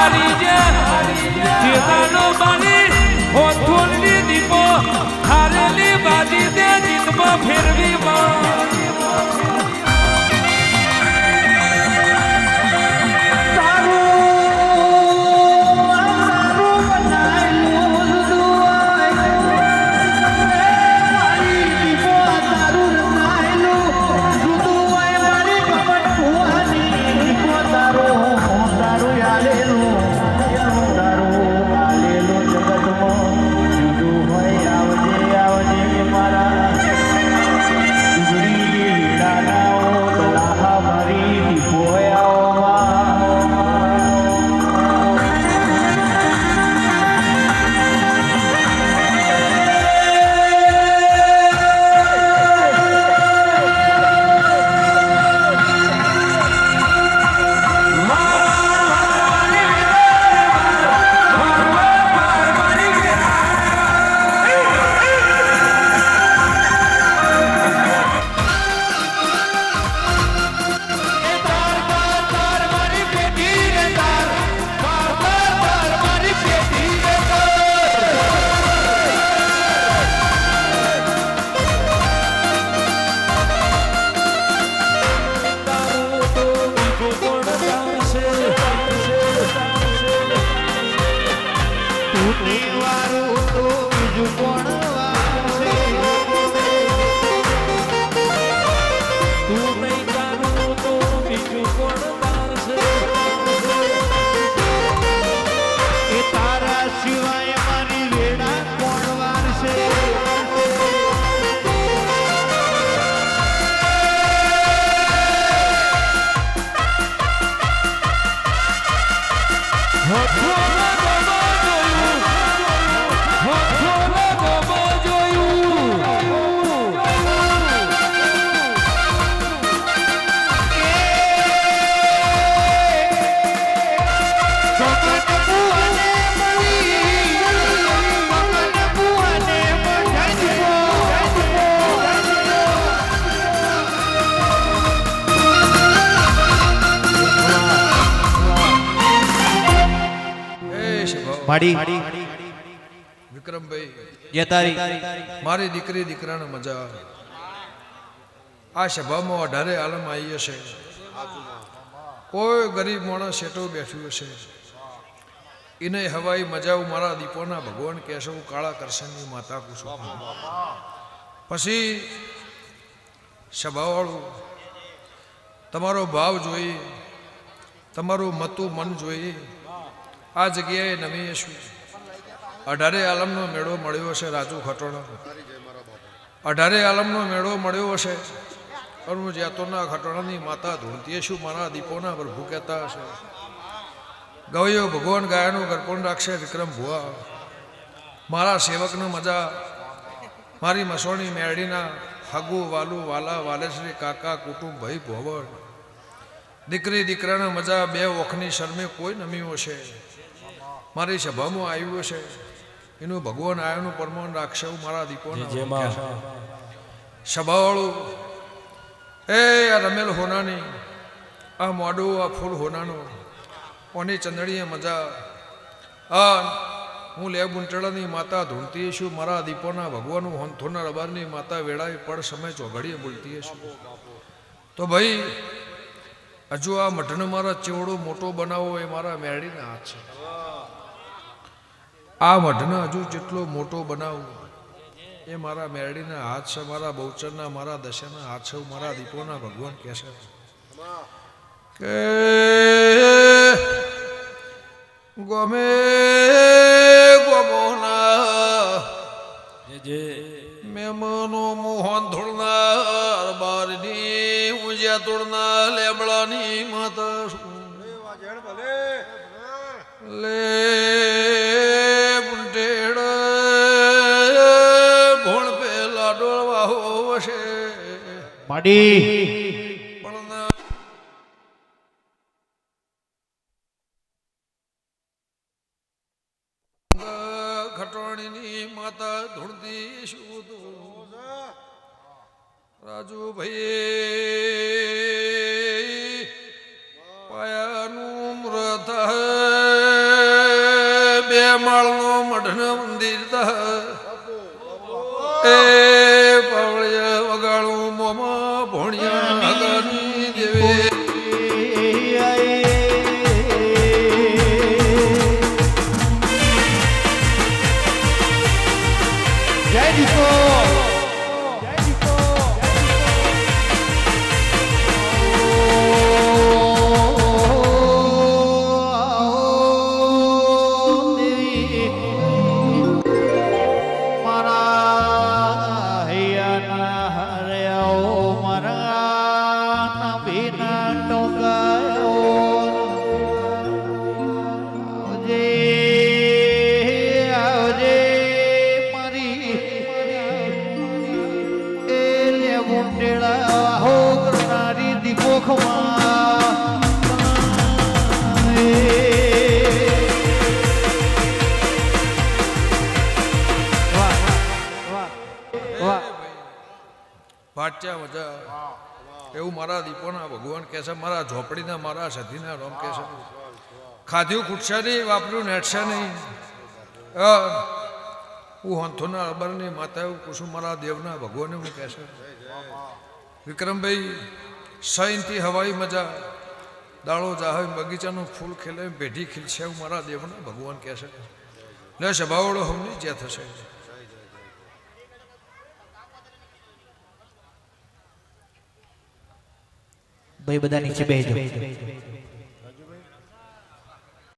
હારી જે ચેતાનો બાની હોથોલની દીપો હારેલી બાજી દે જીતમાં ફેરવી માં વિક્રમભાઈ યતારી મારી દીકરી દીકરાને મજા આ સભામાં 18 આલમ આવી હશે કોઈ ગરીબ માણસ શેઠો બેઠું હશે એને હવાઈ મજા મારા દીપોના ભગવાન કહેશો કાળા કરશનની માતા કુશું પછી સભાવાળું તમારો ભાવ જોઈ તમારું મતું મન જોઈ આ જગ્યાએ નમીશું 18 આલમનો મેળો મળ્યો હશે રાજુ ખટોણા 18 આલમનો મેળો મળ્યો હશે અરુણ જાતોના ખટોણાની માતા ધૂળતી શું મારા દીપોના પ્રભુ કહેતા હશે ગવૈયો ભગવાન ગાયનું ગરપણ રાખશે વિક્રમ ભુવા મારા સેવકને મજા મારી મસોણી મેરડીના હગુ વાલુ વાલા વાલેશ્રી કાકા કુટુંબ ભાઈ ભોવર દીકરી દીકરાને મજા બે ઓખની શરમે કોઈ નમ્યું હશે મારી સભામાં આવ્યું હશે એનું ભગવાન આયાનું પરમાન રાખશે મારા દીપોના સભાવાળું એ આ રમેલ હોનાની આ મોડું આ ફૂલ હોનાનો ઓની ચંદડીએ મજા આ હું લે બુંટડાની માતા ધૂળતી છું મારા દીપોના ભગવાનનું હોંથોના રબારની માતા વેળાએ પડ સમય ચોઘડીએ બોલતી છું તો ભાઈ હજુ આ મઢને મારા ચેવડો મોટો બનાવો એ મારા મેરડીના હાથ છે આ મઢને હજુ જેટલો મોટો બનાવું એ મારા મેરડીના હાથ છે મારા બહુચરના મારા દશાના હાથ છે મારા દીપોના ભગવાન કહેશે કે ગમે ગોમોના મેમનો મોહન ધોળનાર બારની ઉજ્યા તોડના લેબડાની માતા લે બુંટેડ ભોણ પેલા ડોળવા હોશે માડી ખટોણીની માતા ધૂળતી શું રાજુ ભાઈ પાયાનું મૃત માળનો મઢનો મંદિર એ પાવળિય વગાડું મોમાં ભોણિયા હગાની દેવે જય દીપો પાટ્યા મજા એવું મારા દીપોના ભગવાન કહે છે મારા ઝોપડીના મારા સધીના રોમ કહે છે ખાધ્યું ખૂટશે નહીં વાપર્યું નેટશે નહીં હું હંથોના અબરની માતા એવું કુશું મારા દેવના ભગવાન એવું કહે છે વિક્રમભાઈ સૈનથી હવાઈ મજા દાળો જાહે બગીચાનું ફૂલ ખીલે પેઢી ખીલશે એવું મારા દેવના ભગવાન કહે છે લે સભાવડો હમની જ્યાં થશે ભાઈ બધા નીચે બેસજો